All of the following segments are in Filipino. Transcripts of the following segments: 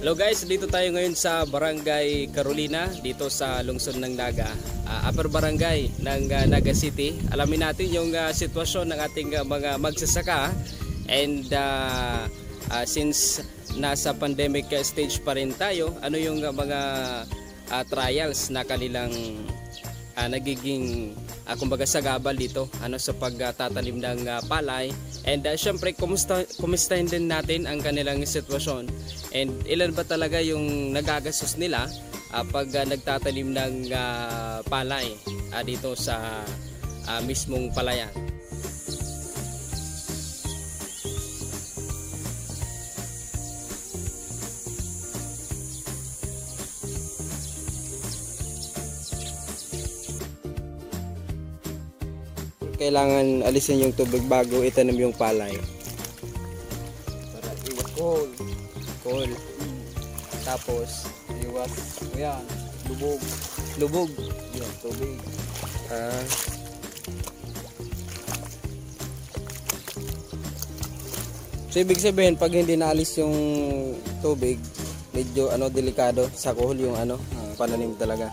Hello guys, dito tayo ngayon sa Barangay Carolina, dito sa lungsod ng Naga, Upper Barangay ng Naga City. Alamin natin yung sitwasyon ng ating mga magsasaka and since nasa pandemic stage pa rin tayo, ano yung mga trials na kanilang nagiging kumbaga sagabal dito sa pagtatanim ng palay, and syempre kumustahin din natin ang kanilang sitwasyon and ilan ba talaga yung nagagastos nila pag nagtatanim ng palay dito sa mismong palayan. Kailangan alisin yung tubig bago itanim yung palay. Para iwas coal. Cool. Tapos Iwas, yan, lubog. lubog. Yan, tubig. So ibig sabihin pag hindi naalis yung tubig, medyo delikado sa kuhol yung pananim talaga.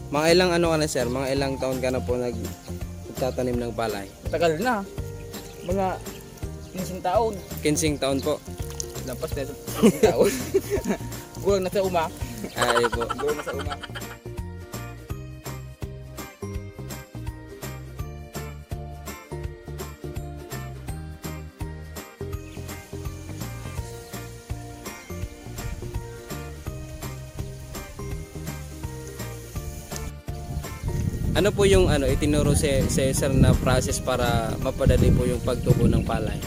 Mga ilang ka na sir? Mga ilang taon ka na po nagtatanim ng palay? Tagal na. Mga 15 taon. 15 taon po. Lampas na sa 15 taon. Kulang na sa uma. Ay po. Kulang na sa uma. Ano po yung itinuro si sir na process para mapadali po yung pagtubo ng palay?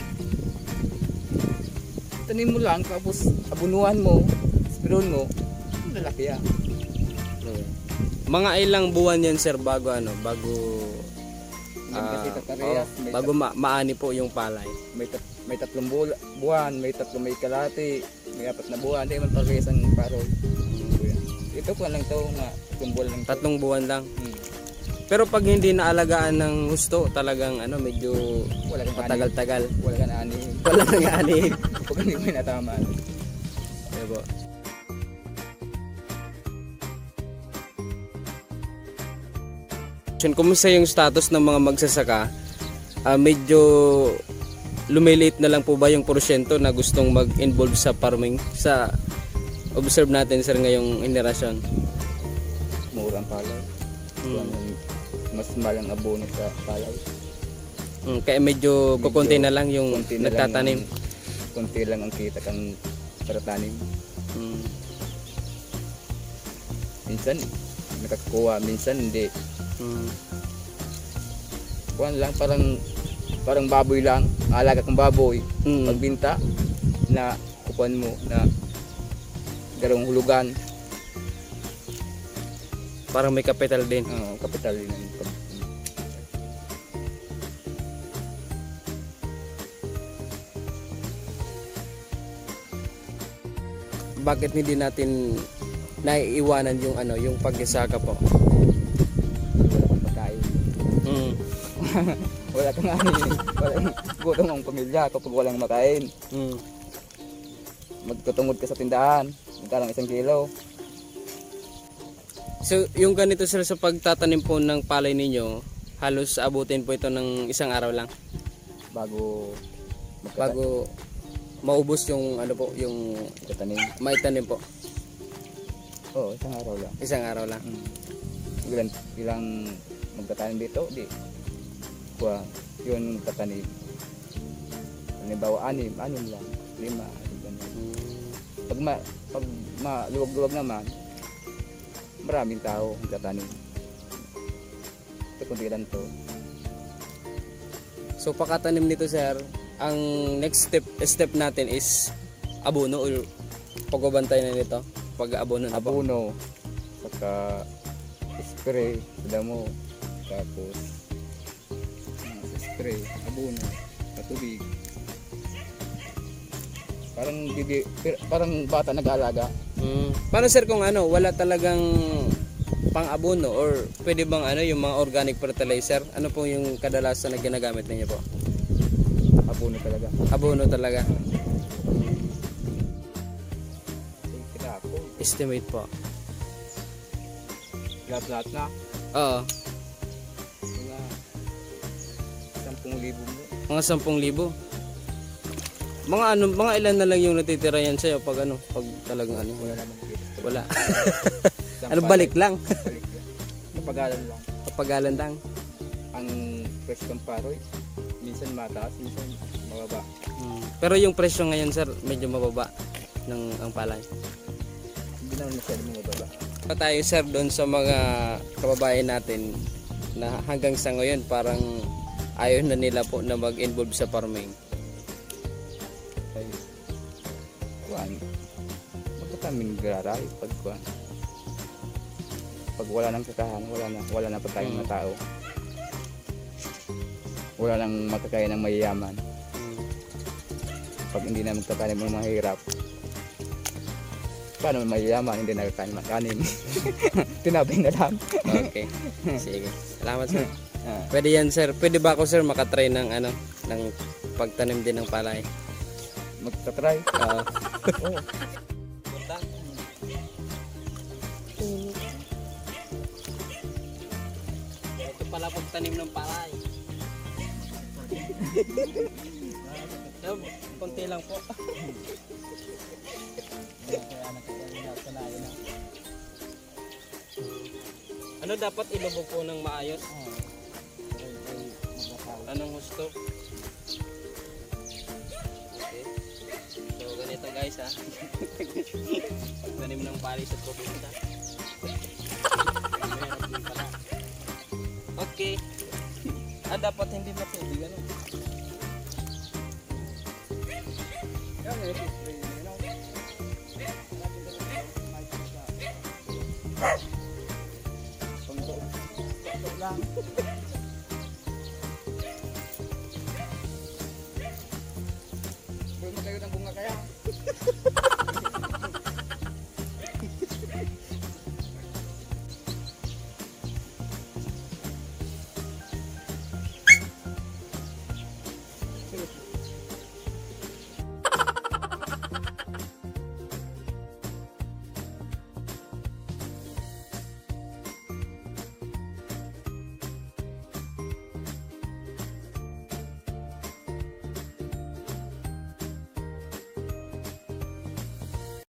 Tanim mo lang, tapos abunuan mo, spiron mo, lalaki yan. Mga ilang buwan yan sir bago Kasi tatarehas, may bago maani po yung palay? may tatlong buwan, may tatlong may kalati, may 4 na buwan, hindi man parehas ang parol. Ito ko lang to nga, 3 buwan lang to. 3 buwan lang. Pero pag hindi naalagaan ng gusto, talagang medyo Wala kang matagal-tagal. Wala ka na ani. Wala nang ani. Pag hindi mo natama. Diba? Kumusta yung status ng mga magsasaka? Medyo lumiliit na lang po ba yung porsyento na gustong mag-involve sa farming? Sa observe natin sir ngayong henerasyon. Murang palay. Mas malang abono sa palay. Kaya medyo kukunti na lang yung Konti na nagtatanim. Konti lang ang kita kang para tanim. Minsan nakakuha, minsan hindi. Kuhan lang, parang baboy lang, alaga kang baboy. Pagbinta na kukuhan mo na garong hulugan. Parang may capital din. Kapital din. Bakit hindi natin naiiwanan yung pagsasaka po? Wala kang pagkain. Wala kang ani. Gutom ang pamilya kapag walang makain. Magtutungod ka sa tindahan, magkarang 1 kilo. So yung ganito sir, sa pagtatanim po ng palay ninyo, halos abutin po ito ng 1 araw lang Bago maubos yung yung magkatanim. maitanim po. Oo, 1 araw lang. 1 araw lang. Ilang magtatanim dito, di. Kuha, yun magtatanim. Halimbawa, 6 lang, 5, ganun. Pag maluwag-luwag naman, maraming tao magtatanim. Ito kundi lang to. So pagkatanim nito sir, ang next step natin is abono o pagbabantay na nito pag abono na po. Abono, saka spray, damo, tapos spray, abono, patubig. Parang bata nag-aalaga. Paano sir kung wala talagang pang-abono or pwede bang ano yung mga organic fertilizer? Ano po yung kadalasan na ginagamit ninyo po? Abono talaga. Abono talaga. Kaya ako, Estimate po. lahat na. Oo, Mga 10,000 mo. mga 10,000. Mga ano, mga ilan na lang yung natitira yan sa'yo pag ano, pag talagang ano, Wala naman dito. wala. Ano, balik lang. Balik lang. Napagalan lang. Kapagalan lang. Ang presyo ng paroy, minsan mataas, minsan mababa. Pero yung presyo ngayon sir, medyo mababa ng ang palay. Hindi naman masyadong mababa. Pa tayo sir doon sa mga kababayan natin na hanggang sa ngayon parang ayaw na nila po na mag-involve sa farming. Ay, kuhan, magkakaming graray pag kuhan. Pag wala nang kakahan, wala na pagkain ng tao. Wala nang makakaya ng mayayaman. Pag hindi na magkakain ng mga mahirap, paano mayayaman hindi nakakain ng kanin? Tinabing na lang. Okay. Sige. Salamat sir. Pwede yan sir. Pwede ba ako sir makatry ng ano, ng pagtanim din ng palay? Magtatry. Oo. Oo. Ito pala pagtanim ng palay. Konti lang po. Ano dapat ilubog po ng maayos? Anong gusto? Okay. So ganito guys ha. Pagtanim ng palay sa probinsya. Meron din pala. Okay. Dapat hindi matubig ano. Lang.